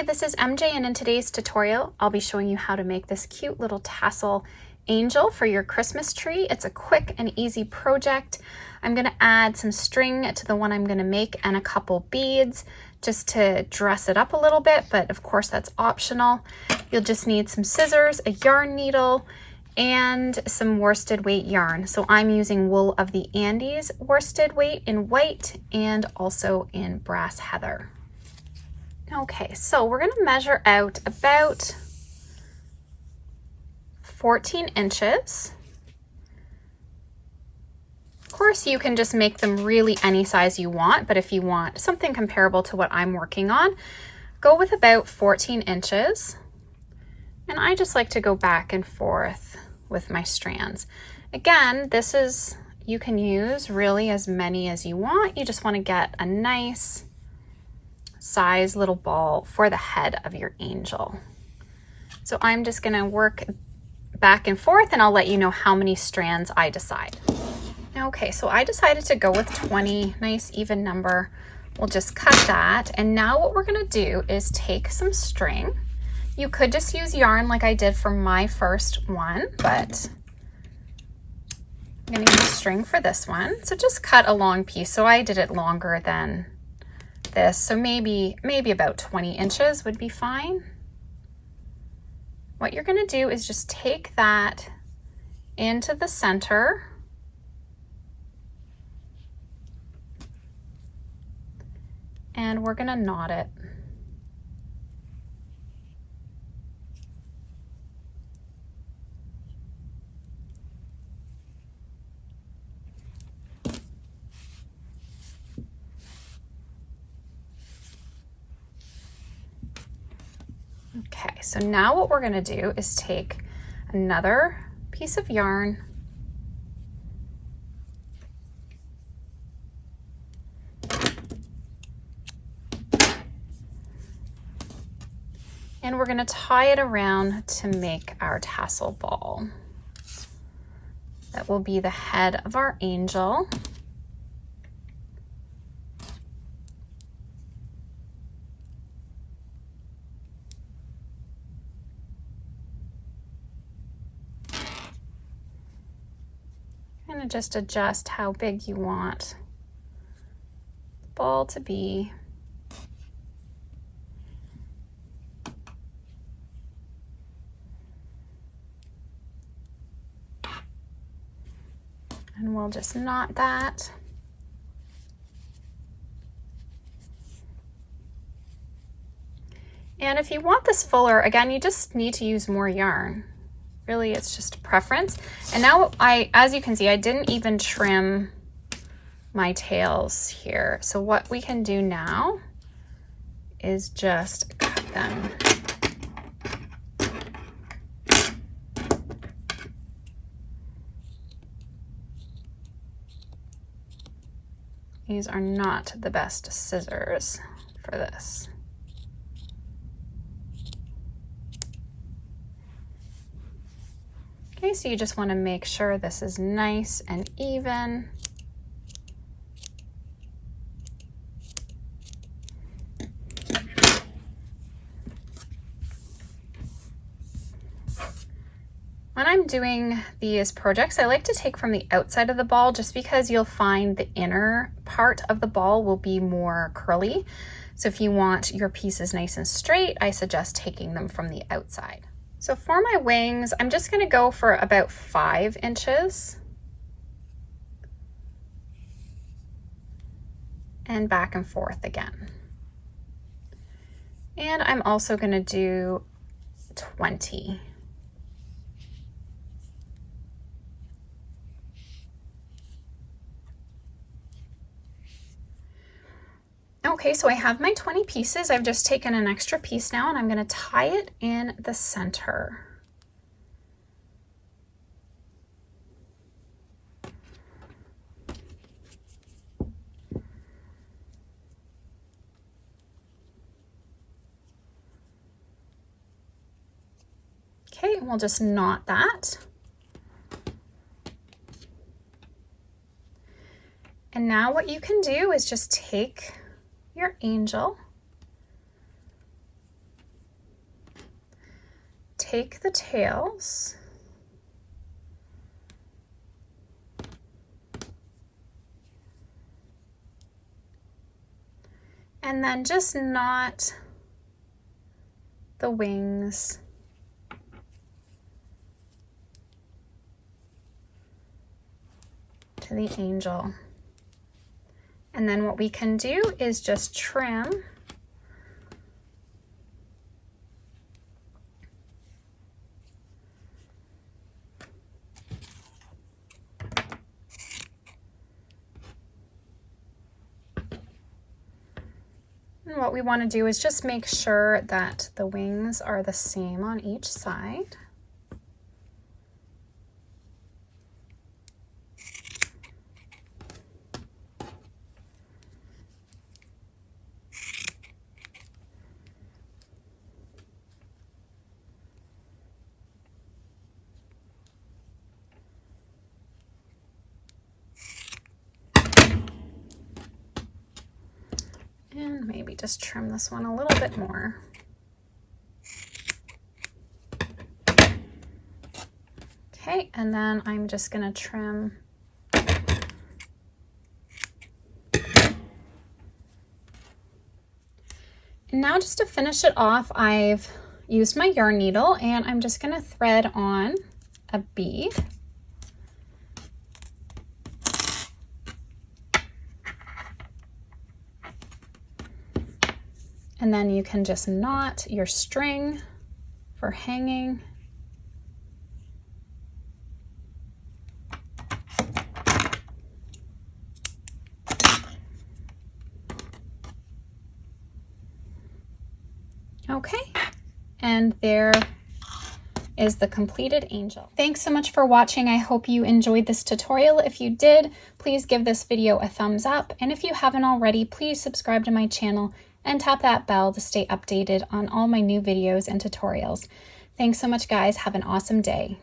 this is MJ, and in today's tutorial I'll be showing you how to make this cute little tassel angel for your Christmas tree. It's a quick and easy project. I'm going to add some string to the one I'm going to make and a couple beads just to dress it up a little bit, but of course that's optional. You'll just need some scissors, a yarn needle, and some worsted weight yarn. So I'm using Wool of the Andes worsted weight in white and also in brass heather. Okay, so we're going to measure out about 14 inches. Of course, you can just make them really any size you want, but if you want something comparable to what I'm working on, go with about 14 inches. And I just like to go back and forth with my strands. Again, this is, you can use really as many as you want. You just want to get a nice size little ball for the head of your angel. So I'm just going to work back and forth, and I'll let you know how many strands I decide. Okay, so I decided to go with 20, nice even number. We'll just cut that. And now what we're going to do is take some string. You could just use yarn like I did for my first one, but I'm going to use string for this one. So just cut a long piece. So I did it longer than this, so maybe about 20 inches would be fine. What you're going to do is just take that into the center and we're going to knot it. Okay, so now what we're going to do is take another piece of yarn and we're going to tie it around to make our tassel ball. That will be the head of our angel. And just adjust how big you want the ball to be. And we'll just knot that. And if you want this fuller, again, you just need to use more yarn. Really, it's just a preference. And now as you can see, I didn't even trim my tails here. So what we can do now is just cut them. These are not the best scissors for this. Okay, so you just want to make sure this is nice and even. When I'm doing these projects, I like to take from the outside of the ball just because you'll find the inner part of the ball will be more curly. So if you want your pieces nice and straight, I suggest taking them from the outside. So for my wings, I'm just going to go for about 5 inches. And back and forth again. And I'm also going to do 20. Okay, so I have my 20 pieces. I've just taken an extra piece now and I'm going to tie it in the center. Okay, and we'll just knot that. And now what you can do is just take your angel take the tails and then just knot the wings to the angel. And then what we can do is just trim and what we want to do is just make sure that the wings are the same on each side. And maybe just trim this one a little bit more. Okay, and then I'm just going to trim and now just to finish it off, I've used my yarn needle and I'm just going to thread on a bead. And then you can just knot your string for hanging. Okay, and there is the completed angel. Thanks so much for watching. I hope you enjoyed this tutorial. If you did, please give this video a thumbs up. And if you haven't already, please subscribe to my channel and tap that bell to stay updated on all my new videos and tutorials. Thanks so much, guys. Have an awesome day.